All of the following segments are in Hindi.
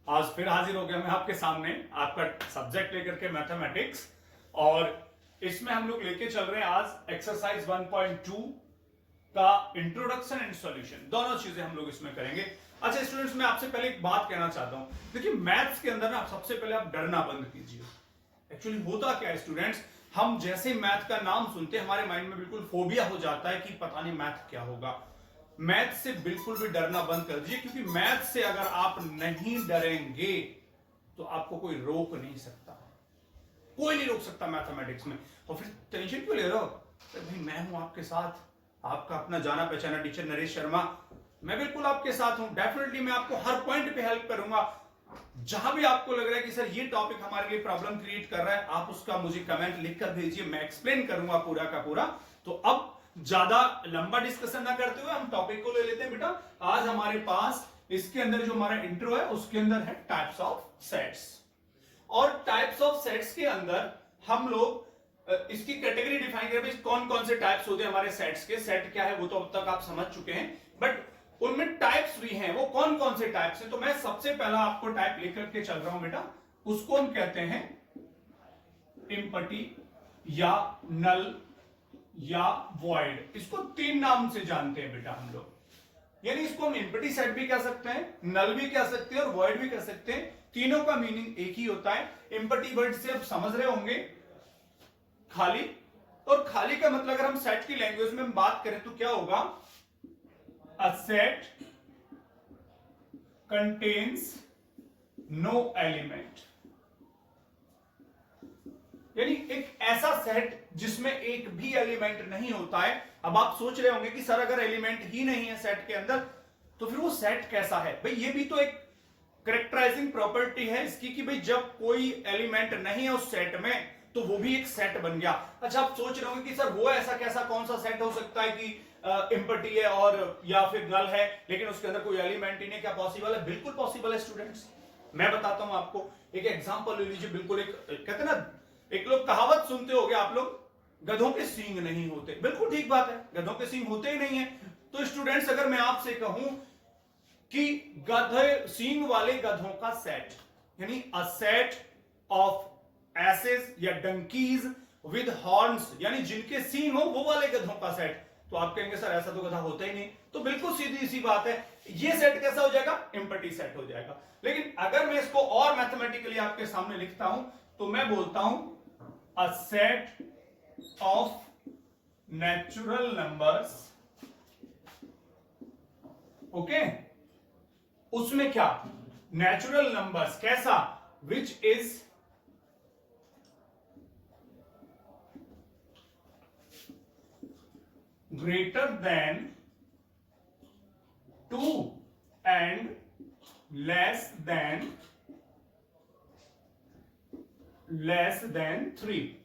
आज फिर हाजिर हो गया मैं आपके सामने आपका सब्जेक्ट लेकर के मैथमेटिक्स। और इसमें हम लोग लेके चल रहे हैं आज एक्सरसाइज 1.2 का इंट्रोडक्शन एंड सॉल्यूशन, दोनों चीजें हम लोग इसमें करेंगे। अच्छा स्टूडेंट्स, मैं आपसे पहले एक बात कहना चाहता हूं। देखिए मैथ्स के अंदर ना सबसे पहले आप डरना बंद कीजिए। एक्चुअली होता क्या है स्टूडेंट्स, हम जैसे मैथ का नाम सुनते हैं हमारे माइंड में बिल्कुल फोबिया हो जाता है कि पता नहीं मैथ क्या होगा। मैथ से बिल्कुल भी डरना बंद कर दीजिए, क्योंकि मैथ से अगर आप नहीं डरेंगे तो आपको कोई रोक नहीं सकता, कोई नहीं रोक सकता मैथमेटिक्स में। और फिर टेंशन क्यों ले रहे हो? तो भाई मैं हूं आपके साथ, आपका अपना जाना पहचाना टीचर नरेश शर्मा। मैं बिल्कुल आपके साथ हूं, डेफिनेटली मैं आपको हर पॉइंट पे हेल्प करूंगा। जहां भी आपको लग रहा है कि सर ये टॉपिक हमारे लिए प्रॉब्लम क्रिएट कर रहा है, आप उसका मुझे कमेंट लिखकर भेजिए, मैं एक्सप्लेन करूंगा पूरा का पूरा। तो अब ज्यादा लंबा डिस्कशन ना करते हुए हम टॉपिक को ले लेते हैं बेटा। आज हमारे पास इसके अंदर जो हमारा इंट्रो है उसके अंदर है टाइप्स ऑफ सेट्स। और टाइप्स ऑफ सेट्स के अंदर हम लोग इसकी कैटेगरी डिफाइन करें, कौन कौन से टाइप्स होते हैं हमारे सेट्स के। सेट क्या है वो तो अब तक आप समझ चुके हैं, बट उनमें टाइप्स भी हैं। वो कौन कौन से टाइप्स हैं? तो मैं सबसे पहला आपको टाइप लेकर के चल रहा हूं बेटा, उसको हम कहते हैं एम्प्टी या नल या वॉइड। इसको तीन नाम से जानते हैं बेटा हम लोग। यानी इसको हम एम्प्टी सेट भी कह सकते हैं, नल भी कह सकते हैं और वॉइड भी कह सकते हैं। तीनों का मीनिंग एक ही होता है। एम्प्टी वर्ड से आप समझ रहे होंगे खाली, और खाली का मतलब अगर हम सेट की लैंग्वेज में बात करें तो क्या होगा? A set contains no element. यानी एक ऐसा सेट जिसमें एक भी एलिमेंट नहीं होता है। अब आप सोच रहे होंगे कि सर अगर एलिमेंट ही नहीं है सेट के अंदर तो फिर वो सेट कैसा है? भाई ये भी तो एक कैरेक्टराइजिंग प्रॉपर्टी है इसकी कि भाई जब कोई एलिमेंट नहीं है उस सेट में तो वो भी एक सेट बन गया। अच्छा आप सोच रहे होंगे कि सर वो ऐसा कैसा कौन सा सेट हो सकता है कि एम्प्टी है और या फिर नल है लेकिन उसके अंदर कोई एलिमेंट ही नहीं? क्या पॉसिबल है? बिल्कुल पॉसिबल है स्टूडेंट्स। मैं बताता हूं आपको, एक एग्जांपल ले लीजिए। बिल्कुल एक कहते हैं ना, एक लोग कहावत सुनते होंगे आप लोग, गधों के सींग नहीं होते। बिल्कुल ठीक बात है, गधों के सींग होते ही नहीं है। तो स्टूडेंट्स अगर मैं आपसे कहूं कि गधे सींग वाले गधों का सेट, यानी अ सेट ऑफ एसेस या डंकीज विद हॉर्न्स, यानी जिनके सींग हो वो वाले गधों का सेट, तो आप कहेंगे सर ऐसा तो गधा होता ही नहीं। तो बिल्कुल सीधी सी बात है, ये सेट कैसा हो जाएगा? एम्प्टी सेट हो जाएगा। लेकिन अगर मैं इसको और मैथमेटिकली आपके सामने लिखता हूं तो मैं बोलता हूं a set of natural numbers. Okay, उसमें क्या? नेचुरल नंबर्स कैसा? Which is greater than 2 and less than 3।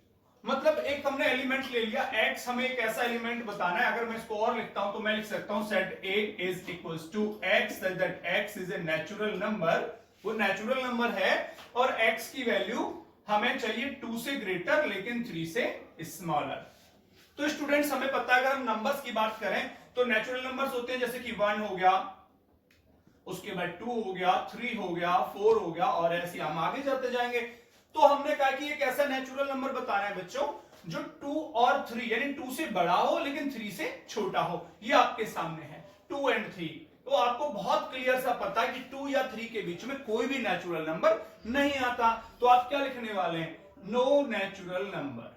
मतलब एक हमने एलिमेंट ले लिया x, हमें एक ऐसा एलिमेंट बताना है। अगर मैं इसको और लिखता हूं तो मैं लिख सकता हूं set a is equals to x, such that x is a natural number. वो नेचुरल नंबर है और x की वैल्यू हमें चाहिए 2 से ग्रेटर लेकिन 3 से स्मॉलर। तो स्टूडेंट्स हमें पता है अगर हम नंबर्स की बात करें तो नेचुरल नंबर्स होते हैं जैसे कि 1 हो गया, उसके बाद 2 हो गया, 3 हो गया, 4 हो गया और ऐसे हम आगे जाते जाएंगे। तो हमने कहा कि एक ऐसा नेचुरल नंबर बताना है बच्चों जो 2 और 3 यानी 2 से बड़ा हो लेकिन 3 से छोटा हो। ये आपके सामने है 2 एंड 3। तो आपको बहुत क्लियर सा पता है कि 2 या 3 के बीच में कोई भी नेचुरल नंबर नहीं आता। तो आप क्या लिखने वाले हैं? No natural number.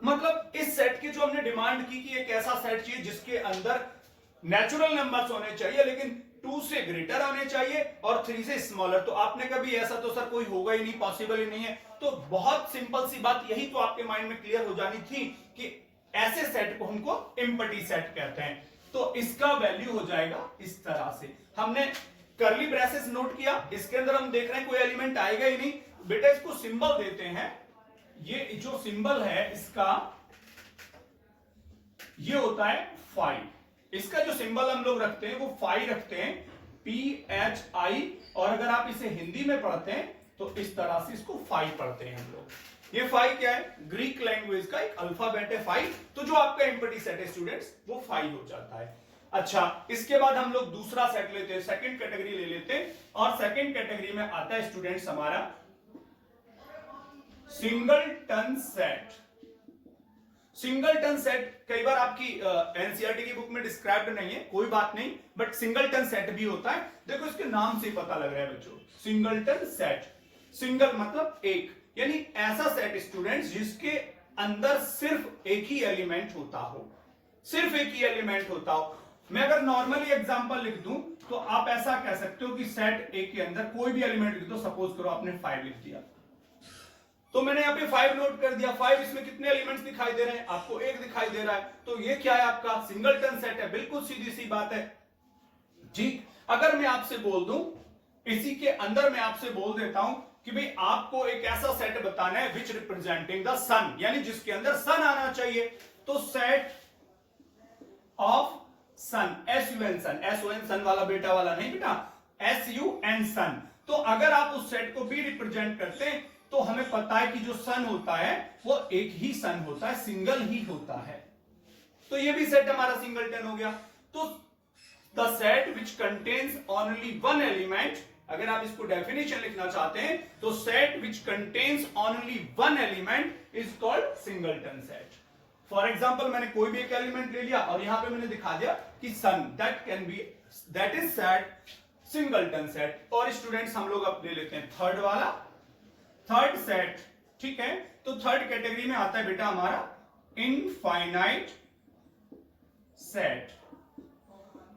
मतलब इस सेट की जो हमने डिमांड की कि एक ऐसा सेट चाहिए जिसके अंदर नेचुरल नंबर्स होने चाहिए लेकिन 2 से ग्रेटर आने चाहिए और 3 से स्मॉलर। तो आपने कभी ऐसा तो सर कोई होगा ही नहीं, पॉसिबल ही नहीं है। तो बहुत सिंपल सी बात, यही तो आपके माइंड में क्लियर हो जानी थी कि ऐसे सेट को हमको एम्प्टी सेट कहते हैं। तो इसका वैल्यू हो जाएगा इस तरह से। हमने कर्ली ब्रेसेस नोट किया, इसके अंदर हम देख रहे हैं कोई एलिमेंट आएगा ही नहीं। बेटा इसको सिंबल देते हैं, ये जो सिंबल है इसका ये होता है फाई। इसका जो सिंबल हम लोग रखते हैं वो फाई रखते हैं, PHI। और अगर आप इसे हिंदी में पढ़ते हैं तो इस तरह से इसको फाई पढ़ते हैं हम लोग। ये फाई क्या है? ग्रीक लैंग्वेज का एक अल्फाबेट है फाई। तो जो आपका एम्प्टी सेट है स्टूडेंट्स वो फाई हो जाता है। अच्छा, इसके बाद हम लोग दूसरा सेट लेते हैं, सेकंड कैटेगरी ले लेते हैं, और सेकंड कैटेगरी में आता है स्टूडेंट्स हमारा सिंगलटन सेट। सिंगलटन सेट कई बार आपकी एनसीईआरटी की बुक में डिस्क्राइब्ड नहीं है, कोई बात नहीं, बट सिंगलटन सेट भी होता है। देखो इसके नाम से पता लग रहा है बच्चों, सिंगलटन सेट। सिंगल मतलब एक, यानी ऐसा सेट स्टूडेंट्स जिसके अंदर सिर्फ एक ही एलिमेंट होता हो, सिर्फ एक ही एलिमेंट होता हो। मैं अगर नॉर्मली एग्जांपल लिख दूं तो आप ऐसा कह सकते हो कि सेट ए के अंदर कोई भी एलिमेंट लिख दो, सपोज करो आपने 5 लिख दिया, तो मैंने यहाँ पे 5 नोट कर दिया। 5 इसमें कितने एलिमेंट्स दिखाई दे रहे हैं? आपको एक दिखाई दे रहा है, तो ये क्या है? आपका सिंगलटन सेट है। बिल्कुल सीधी सी बात है। ठीक, अगर मैं आपसे बोल दूं, इसी के अंदर मैं आपसे बोल देता हूं कि भाई आपको एक ऐसा सेट बताना है विच रिप्रेजेंटिंग द सन, यानी जिसके अंदर सन आना चाहिए, तो set of sun, SUN sun, SON son वाला बेटा वाला नहीं बेटा, SUN सन। तो अगर आप उस सेट को भी रिप्रेजेंट करते हैं तो हमें पता है कि जो सन होता है वो एक ही सन होता है, सिंगल ही होता है। तो ये भी सेट हमारा सिंगलटन हो गया। तो the set which contains only one element, अगर आप इसको डेफिनेशन लिखना चाहते हैं तो set which contains only one element is called singleton set. For example मैंने कोई भी एक एलिमेंट ले लिया और यहां पे मैंने दिखा दिया कि सन, that can be, that is set singleton set. और स्टूडेंट्स हम लोग अब ले लेते हैं थर्ड वाला, थर्ड सेट। ठीक है, तो थर्ड कैटेगरी में आता है बेटा हमारा इनफाइनाइट सेट।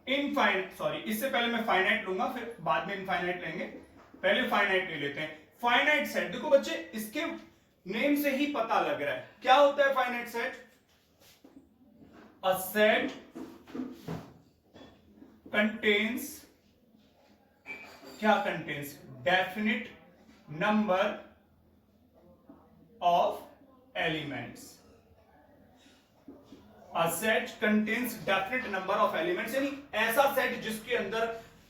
इनफाइनाइट, सॉरी, इससे पहले मैं फाइनाइट लूंगा, फिर बाद में इनफाइनाइट लेंगे, पहले फाइनाइट ले लेते हैं। फाइनाइट सेट, देखो बच्चे इसके नेम से ही पता लग रहा है क्या होता है finite set. A set contains, क्या contains? Definite number of elements. A set contains definite number of elements, यानी ऐसा सेट जिसके अंदर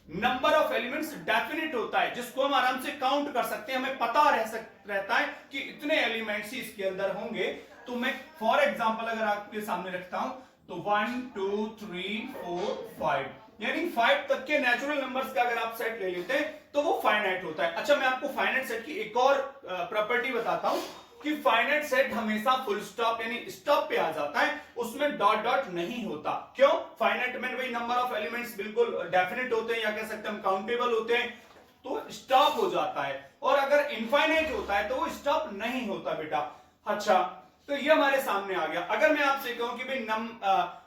नंबर ऑफ एलिमेंट्स डेफिनेट होता है, जिसको हम आराम से काउंट कर सकते हैं, हमें पता रहता है कि इतने एलिमेंट्स ही इसके अंदर होंगे। तो मैं फॉर एग्जांपल अगर आपके सामने रखता हूं तो 1 2 3 4 5, यानी 5 तक के नेचुरल नंबर्स का अगर आप सेट ले लेते हैं तो वो फाइनाइट होता है। अच्छा, मैं आपको फाइनाइट सेट की एक और प्रॉपर्टी बताता हूं कि फाइनाइट सेट हमेशा फुल स्टॉप यानी स्टॉप पे आ जाता है, उसमें डॉट डॉट नहीं होता। क्यों? फाइनाइट में वही नंबर ऑफ एलिमेंट्स बिल्कुल डेफिनेट होते हैं, या कह सकते हैं हम काउंटेबल होते हैं, तो स्टॉप हो जाता है। और अगर इनफाइनाइट होता है तो वो स्टॉप नहीं होता बेटा। अच्छा, तो ये हमारे सामने आ गया। अगर मैं आपसे कहूं कि भाई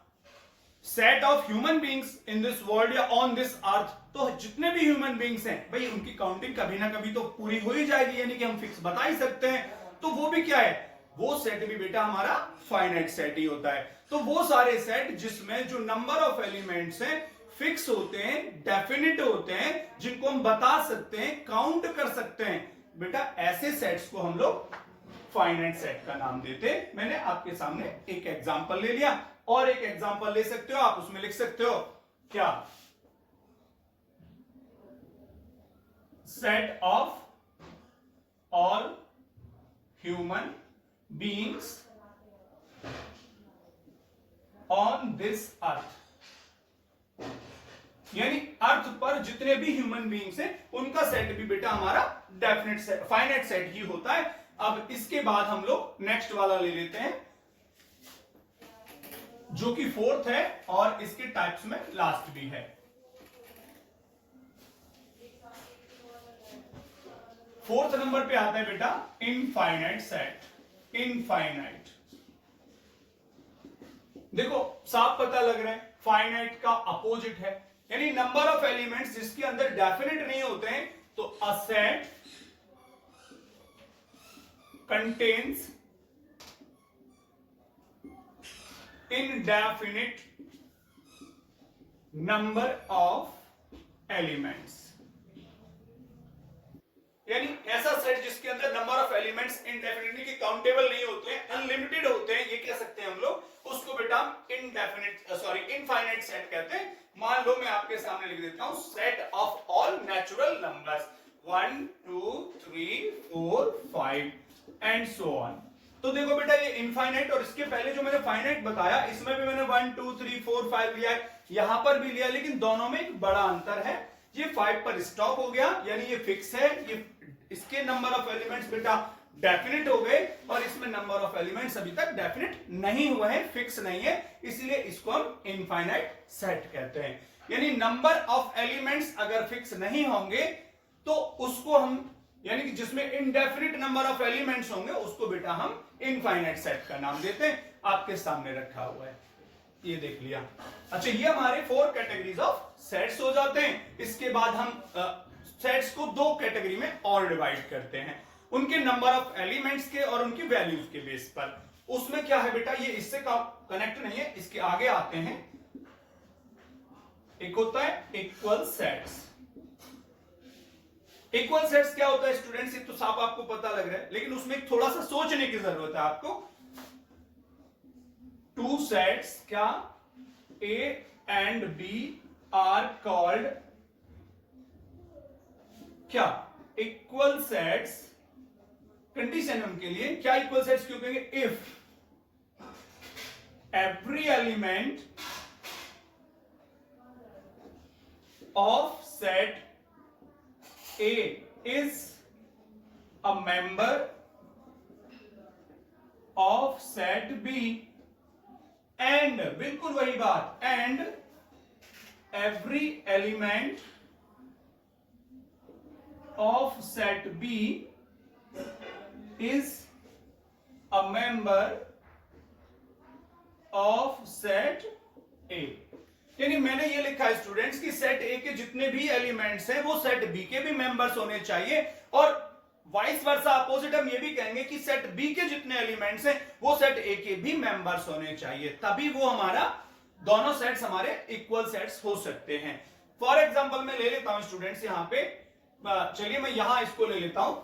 set of human beings in this world या ऑन दिस अर्थ, तो जितने भी ह्यूमन बींग्स हैं भाई उनकी काउंटिंग कभी ना कभी तो पूरी हो ही जाएगी, यानी कि हम फिक्स बता ही सकते हैं। तो वो भी क्या है? वो सेट भी बेटा हमारा फाइनाइट सेट ही होता है। तो वो सारे सेट जिसमें जो नंबर ऑफ एलिमेंट्स हैं फिक्स होते हैं, डेफिनेट होते हैं, जिनको हम बता सकते हैं, काउंट कर सकते हैं, बेटा ऐसे सेट्स को हम लोग फाइनाइट सेट का नाम देते हैं। मैंने आपके सामने एक एग्जांपल ले लिया, और एक एग्जांपल ले सकते हो आप, उसमें लिख सकते हो क्या? Set of all human beings on this earth, यानी अर्थ पर जितने भी ह्यूमन बीइंग्स हैं उनका सेट भी बेटा हमारा डेफिनेट सेट, फाइनाइट सेट ही होता है। अब इसके बाद हम लोग नेक्स्ट वाला ले लेते हैं जो कि फोर्थ है और इसके टाइप्स में लास्ट भी है। फोर्थ नंबर पे आता है बेटा इनफाइनाइट सेट। इनफाइनाइट, देखो साफ पता लग रहा है, फाइनाइट का अपोजिट है, यानी नंबर ऑफ एलिमेंट्स जिसके अंदर डेफिनेट नहीं होते हैं। तो अ set contains indefinite number of elements, यानी ऐसा सेट जिसके अंदर नंबर ऑफ एलिमेंट्स इनडेफिनिटली के काउंटेबल नहीं होते हैं, अनलिमिटेड होते हैं, ये कह सकते हैं हम लोग, उसको बेटा इनफाइनाइट सेट कहते हैं। मान लो मैं आपके सामने लिख देता हूं set of all natural numbers 1 2 3 4 5 and so on. तो देखो बेटा ये इनफाइनाइट, और इसके पहले जो मैंने फाइनाइट बताया इसमें भी मैंने 1 2 3 4 5 लिया है, यहां पर भी लिया, लेकिन दोनों में एक बड़ा अंतर है। ये 5 पर स्टॉप हो गया, यानी ये फिक्स है, ये इसके नंबर ऑफ एलिमेंट्स बेटा डेफिनेट हो गए, और इसमें नंबर ऑफ एलिमेंट्स अभी तक डेफिनेट नहीं हुए हैं, फिक्स नहीं है, इसलिए इसको हम इनफाइनाइट सेट कहते हैं। यानी नंबर ऑफ एलिमेंट्स अगर फिक्स नहीं होंगे तो उसको हम, यानी कि जिसमें इनडेफिनिट नंबर ऑफ एलिमेंट्स होंगे उसको बेटा हम इनफाइनाइट सेट का नाम देते हैं। आपके सामने रखा हुआ है, ये देख लिया। अच्छा, ये हमारे 4 कैटेगरीज ऑफ सेट्स हो जाते हैं। इसके बाद हम सेट्स को 2 कैटेगरी में और डिवाइड करते हैं, उनके नंबर ऑफ एलिमेंट्स के और उनकी वैल्यूज के बेस पर। उसमें क्या है बेटा, ये इससे कनेक्ट नहीं है, इसके आगे आते हैं। एक होता है इक्वल सेट्स। इक्वल सेट्स क्या होता है स्टूडेंट्स, ये तो साफ आपको पता लग रहा है, लेकिन उसमें थोड़ा सा सोचने की जरूरत है आपको। 2 सेट्स क्या, A and B are called क्या, इक्वल सेट्स। कंडीशन उनके लिए क्या इक्वल सेट्स क्यों कहेंगे, if every element of set A is a member of set B and, बिल्कुल वही बात, and every element of set B is a member of set A। यानी मैंने ये लिखा है स्टूडेंट्स कि सेट ए के जितने भी एलिमेंट्स हैं वो सेट बी के भी मेंबर्स होने चाहिए, और वाइस वर्सा अपोजिट हम ये भी कहेंगे कि सेट बी के जितने एलिमेंट्स हैं वो सेट ए के भी मेंबर्स होने चाहिए, तभी वो हमारा दोनों सेट्स हमारे इक्वल सेट्स हो सकते हैं। फॉर एग्जांपल मैं ले लेता हूं स्टूडेंट्स यहां पे, चलिए मैं यहां इसको ले लेता हूं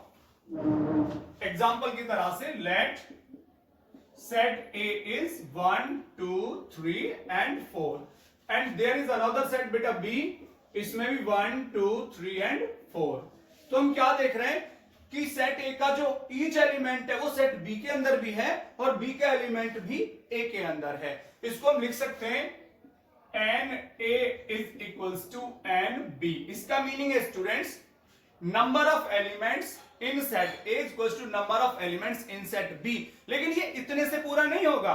एग्जांपल की तरह से। Let set A is 1 2 3 and 4 and there is another set बेटा B, इसमें भी 1 2 3 and 4। तो हम क्या देख रहे हैं कि सेट A का जो ईच एलिमेंट है वो सेट B के अंदर भी है और B का एलिमेंट भी A के अंदर है। इसको हम लिख सकते हैं NA is equals to NB। इसका मीनिंग है students, number of elements in set A is equals to number of elements in set B। लेकिन ये इतने से पूरा नहीं होगा,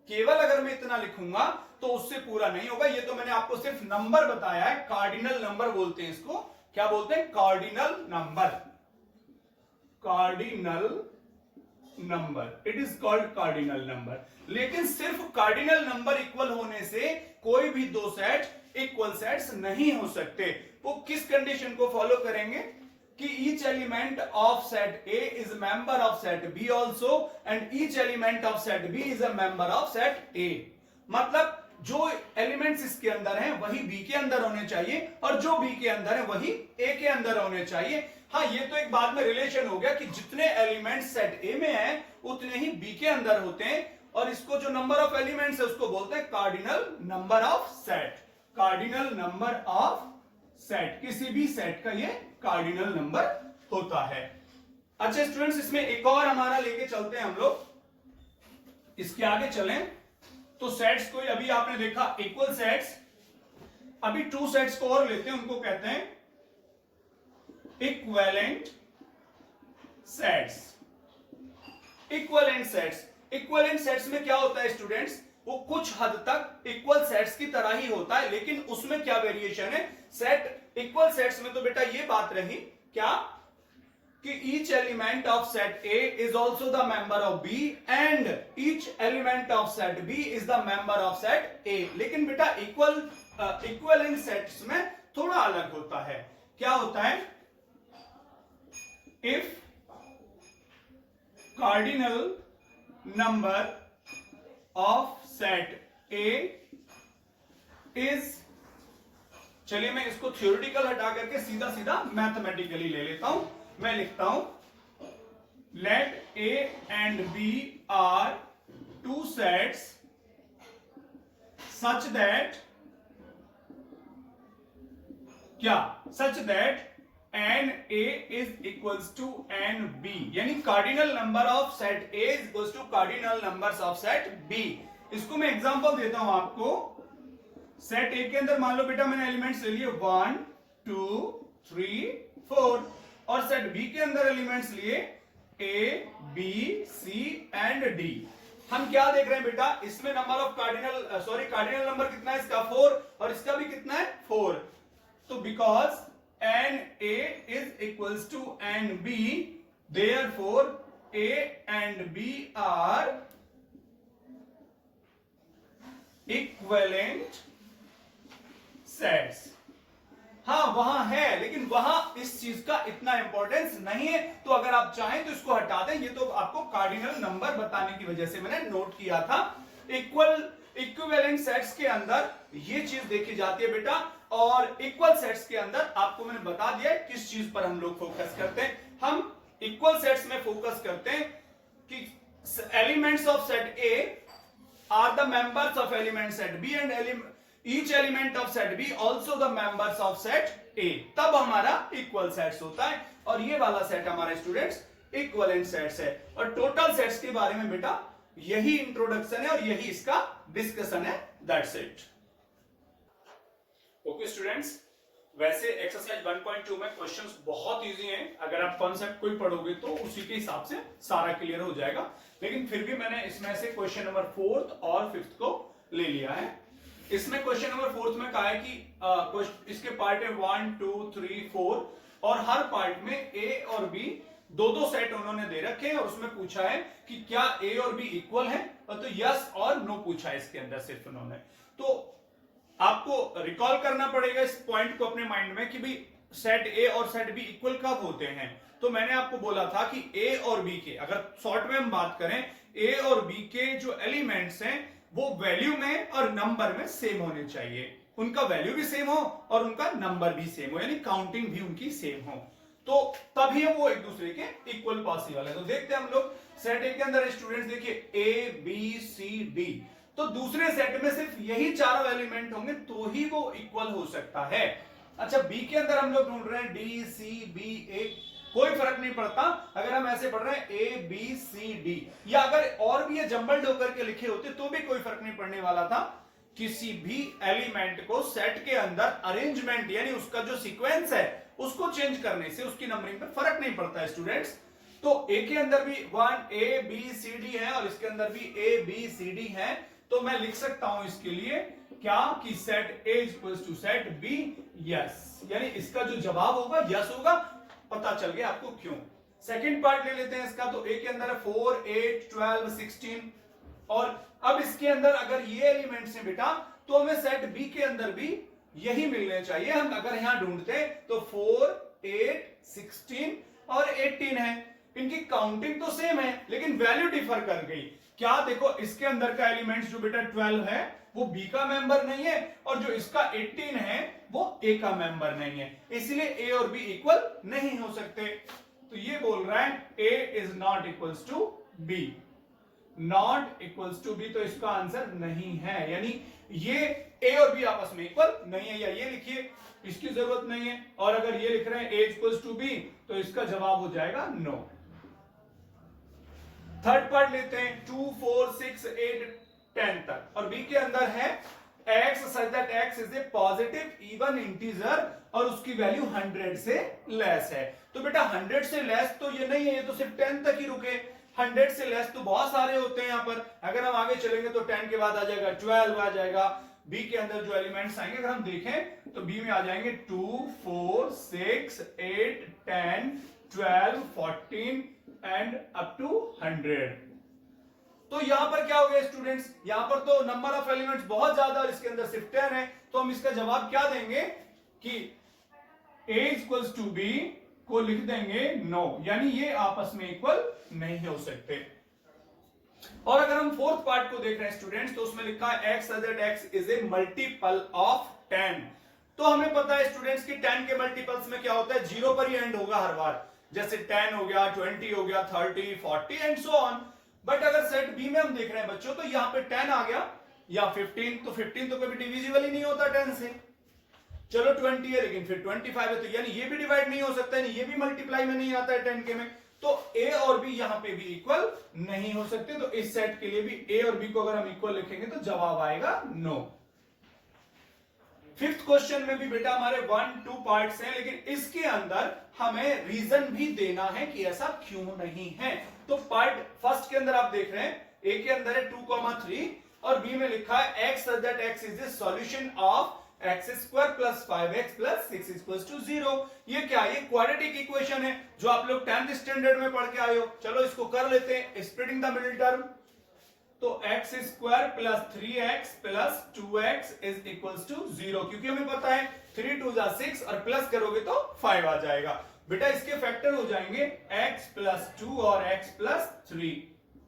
केवल अगर मैं इतना लिखूंगा तो उससे पूरा नहीं होगा। ये तो मैंने आपको सिर्फ नंबर बताया है, कार्डिनल नंबर बोलते हैं इसको। क्या बोलते हैं, cardinal number. Cardinal number, it is called cardinal number. लेकिन सिर्फ कार्डिनल नंबर इक्वल होने से कोई भी 2 सेट इक्वल सेट्स नहीं हो सकते। वो किस कंडीशन को फॉलो करेंगे कि each element of set A is a member of set B also and each element of set B is a member of set A। मतलब जो एलिमेंट्स इसके अंदर हैं वही B के अंदर होने चाहिए और जो B के अंदर है वही A के अंदर होने चाहिए। हाँ, ये तो एक बाद में रिलेशन हो गया कि जितने एलिमेंट्स सेट A में हैं उतने ही B के अंदर होते हैं, और इसको जो नंबर ऑफ एलिमेंट्स है उसको बोलते हैं cardinal number of set. Cardinal number of set, किसी भी सेट का ये कार्डिनल नंबर होता है। अच्छा स्टूडेंट्स, इसमें एक और हमारा लेके चलते हैं हम लोग, इसके आगे चलें तो सेट्स को अभी आपने देखा इक्वल सेट्स, अभी 2 सेट्स को और लेते हैं, उनको कहते हैं equivalent sets. Equivalent sets, equivalent sets में क्या होता है स्टूडेंट्स, वो कुछ हद तक इक्वल सेट्स की तरह ही होता है, लेकिन उसमें क्या वेरिएशन है। सेट इक्वल सेट्स में तो बेटा ये बात रही क्या कि each element of set A is also the member of B and each element of set B is the member of set A। लेकिन बेटा इक्विवेलेंट सेट्स में थोड़ा अलग होता है। क्या होता है, if cardinal number of set A is, चलिए मैं इसको थ्योरेटिकल हटा करके सीधा सीधा मैथमेटिकली ले लेता हूं। मैं लिखता हूं late A and B are 2 sets such that क्या, such that NA is equals to NB, यानी cardinal number of set A is equals to cardinal numbers of set B। इसको मैं एग्जांपल देता हूं आपको। सेट ए के अंदर मान लो बेटा मैंने एलिमेंट्स ले लिए 1 2 3 4 और सेट बी के अंदर एलिमेंट्स लिए A B C and D. हम क्या देख रहे हैं बेटा, इसमें नंबर ऑफ कार्डिनल नंबर कितना है इसका 4 और इसका भी कितना है 4। तो because n A is equals to n B, therefore A and B are equivalent sets. हाँ वहां है, लेकिन वहां इस चीज का इतना इंपॉर्टेंस नहीं है, तो अगर आप चाहें तो इसको हटा दें। ये तो आपको कार्डिनल नंबर बताने की वजह से मैंने नोट किया था। इक्विवेलेंट सेट्स के अंदर ये चीज देखी जाती है बेटा, और इक्वल सेट्स के अंदर आपको मैंने बता दिया है किस चीज पर हम लोग फोकस करते हैं। हम इक्वल सेट्स में फोकस करते हैं कि elements of set A are the members of element set B and each element of set B also the members of set A, तब हमारा इक्वल सेट्स होता है। और ये वाला सेट हमारे स्टूडेंट्स इक्विवेलेंट सेट्स है। और टोटल सेट्स के बारे में बेटा यही इंट्रोडक्शन है और यही इसका डिस्कशन है, दैट्स इट। ओके स्टूडेंट्स, वैसे एक्सरसाइज 1.2 में क्वेश्चंस बहुत इजी हैं, अगर आप कॉन्सेप्ट कोई पढ़ोगे तो उसी के हिसाब से सारा क्लियर हो जाएगा। लेकिन फिर भी मैंने इसमें से क्वेश्चन नंबर 4th और 5th को ले लिया है। इसमें क्वेश्चन नंबर 4th में कहा है कि इसके पार्ट है 1 2 3 4 और हर पार्ट में ए और बी दो सेट उन्होंने दे रखे हैं और उसमें पूछा है कि क्या ए और बी इक्वल है, और तो यस और नो पूछा है इसके अंदर सिर्फ उन्होंने। तो आपको रिकॉल करना पड़ेगा इस पॉइंट को अपने माइंड में कि भाई सेट ए और सेट बी इक्वल कब होते हैं। तो मैंने आपको बोला था कि ए और बी के, अगर शॉर्ट में हम बात करें, ए और बी के जो एलिमेंट्स हैं वो वैल्यू में और नंबर में सेम होने चाहिए। उनका वैल्यू भी सेम हो और उनका नंबर भी सेम हो, यानी काउंटिंग भी उनकी सेम हो, तो तभी वो एक दूसरे के इक्वल पॉसिबल है। तो देखते हैं हम लोग सेट ए के अंदर स्टूडेंट्स, देखिए ए बी सी डी, तो दूसरे सेट में सिर्फ यही चारों एलिमेंट होंगे तो ही वो इक्वल हो सकता है। अच्छा बी के अंदर हम लोग ढूंढ रहे हैं डी सी बी ए, कोई फर्क नहीं पड़ता अगर हम ऐसे पढ़ रहे हैं ए बी सी डी, या अगर और भी ये जंबल्ड होकर के लिखे होते तो भी कोई फर्क नहीं पड़ने वाला था। किसी भी एलिमेंट को सेट के अंदर अरेंजमेंट यानी उसका जो सीक्वेंस है उसको चेंज करने से उसकी नंबरिंग पर फर्क नहीं पड़ता है स्टूडेंट्स। तो ए के अंदर भी 1 ए बी सी डी है और इसके अंदर भी ए बी सी डी है, तो मैं लिख सकता हूं इसके लिए क्या कि set A equals to set B yes, यानी इसका जो जवाब होगा यस होगा। पता चल गया आपको क्यों। सेकंड पार्ट ले लेते हैं इसका, तो ए के अंदर है 4 8 12 16 और अब इसके अंदर अगर ये एलिमेंट्स हैं बेटा तो हमें सेट बी के अंदर भी यही मिलने चाहिए। हम अगर यहां ढूंढते तो 4 8 16 और 18 है, इनकी काउंटिंग तो सेम है लेकिन वैल्यू डिफर कर गई। क्या देखो इसके अंदर का एलिमेंट्स जो बेटा 12 है वो बी का मेंबर नहीं है और जो इसका 18 है वो ए का मेंबर नहीं है, इसलिए ए और बी इक्वल नहीं हो सकते। तो ये बोल रहा है A is not equals to B, not equals to B, तो इसका आंसर नहीं है, यानी ये ए और बी आपस में इक्वल नहीं है। या ये लिखिए इसकी जरूरत नहीं है, और अगर ये लिख रहे हैं ए इक्वल्स टू बी तो इसका जवाब हो जाएगा नो। थर्ड पार्ट लेते हैं 2 4 6 8 10 तक, और बी के अंदर है x such that x is a positive even integer और उसकी वैल्यू 100 से लेस है। तो बेटा 100 से लेस तो ये नहीं है, ये तो सिर्फ 10 तक ही रुके। 100 से लेस तो बहुत सारे होते हैं यहाँ पर, अगर हम आगे चलेंगे तो 10 के बाद आ जाएगा 12 आ जाएगा। बी के अंदर जो एलिमेंट्स आएंगे अगर हम देखें तो बी में आ जाएंगे 2 4 6 8 10 12 14 एंड अप टू 100। तो यहां पर क्या हो गया स्टूडेंट्स, यहां पर तो नंबर ऑफ एलिमेंट्स बहुत ज्यादा और इसके अंदर सिर्फ 10 है, तो हम इसका जवाब क्या देंगे कि a इक्वल्स टू बी को लिख देंगे नो, यानी ये आपस में इक्वल नहीं हो सकते। और अगर हम फोर्थ पार्ट को देख रहे हैं स्टूडेंट्स तो उसमें लिखा है x other x is A multiple of 10। तो हमें पता है स्टूडेंट्स कि 10 के मल्टीपल्स में क्या होता है, 0 पर ही एंड होगा हर बार, जैसे 10 हो गया 20 हो गया 30 40 एंड सो ऑन। बट अगर सेट बी में हम देख रहे हैं बच्चों तो यहां पे 10 आ गया या 15, तो 15 तो कभी डिविजिबल ही नहीं होता 10 से। चलो 20 है लेकिन फिर 25 है, तो यानी ये भी डिवाइड नहीं हो सकता, यानी ये भी मल्टीप्लाई में नहीं आता है 10 के में, तो ए और बी यहां पे भी इक्वल नहीं हो सकते। तो इस सेट के लिए भी ए और बी को अगर हम इक्वल लिखेंगे तो जवाब आएगा नो। फिफ्थ क्वेश्चन में भी बेटा हमारे 1-2 पार्ट्स हैं, लेकिन इसके अंदर हमें रीजन भी देना है कि ऐसा क्यों नहीं है। तो पार्ट फर्स्ट के अंदर आप देख रहे हैं, ए के अंदर है 2,3 और बी में लिखा है x such that x is the solution of x square plus 5x plus 6 is equals to 0। ये क्या है? ये क्वाड्रेटिक इक्वेशन है जो आप लोग 10th स्टैंडर्ड में पढ़ के आए हो। चलो इसको कर लेते हैं, स्प्लिटिंग द मिडिल टर्म। तो x square plus 3x plus 2x is equals to 0, क्योंकि हमें पता है 3 2 जा 6 और प्लस करोगे तो 5 आ जाएगा। बेटा इसके फैक्टर हो जाएंगे x प्लस 2 और x प्लस 3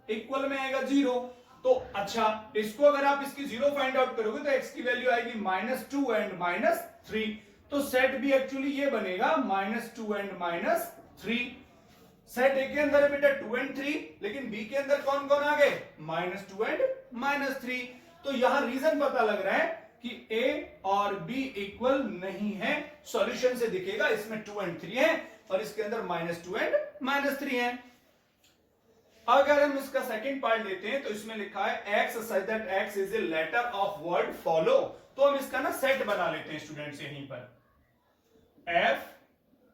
इक्वल में आएगा 0। तो अच्छा, इसको अगर आप इसकी 0 फाइंड आउट करोगे तो x की वैल्यू आएगी -2 एंड -3। तो सेट भी एक्चुअली ये बनेगा -2 एंड -3। सेट ए के अंदर है बेटा 2 एंड 3, लेकिन बी के अंदर कौन कौन आ गए? -2 एंड -3। तो यहां रीजन पता लग रहा है कि ए और बी इक्वल नहीं है। सॉल्यूशन से दिखेगा, इसमें 2 एंड 3 है और इसके अंदर -2 एंड -3 है। अगर हम इसका सेकंड पार्ट लेते हैं तो इसमें लिखा है x such that x is a letter of word follow। तो हम इसका ना सेट बना लेते हैं स्टूडेंट्स यहीं पर,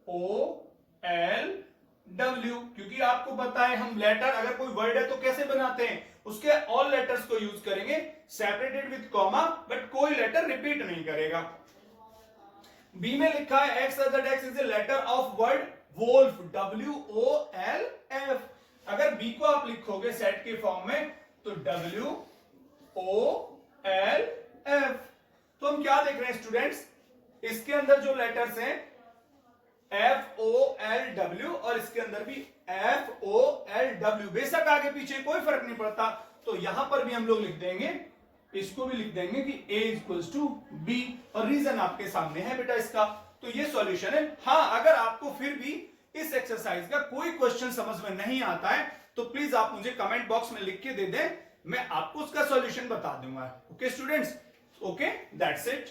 FOLW, क्योंकि आपको पता है हम लेटर अगर कोई वर्ड है तो कैसे बनाते हैं, उसके ऑल लेटर्स को यूज करेंगे सेपरेटेड विद कॉमा, बट कोई लेटर रिपीट नहीं करेगा। बी में लिखा है x such that x is a letter of word wolf, WOLF। अगर बी को आप लिखोगे सेट के फॉर्म में तो WOLF। तो हम क्या देख रहे हैं स्टूडेंट्स, इसके अंदर जो लेटर्स हैं FOLW और इसके अंदर भी FOLW, बेशक आगे पीछे कोई फर्क नहीं पड़ता। तो यहां पर भी हम लोग लिख देंगे, इसको भी लिख देंगे कि A इक्वल्स टू B, और रीजन आपके सामने है बेटा इसका। तो ये सॉल्यूशन है। हाँ, अगर आपको फिर भी इस एक्सरसाइज का कोई क्वेश्चन समझ में नहीं आता है तो प्लीज आप मुझे कमेंट बॉक्स में लिख के दे दें, मैं आपको उसका सॉल्यूशन बता दूंगा। Okay students, okay, that's it.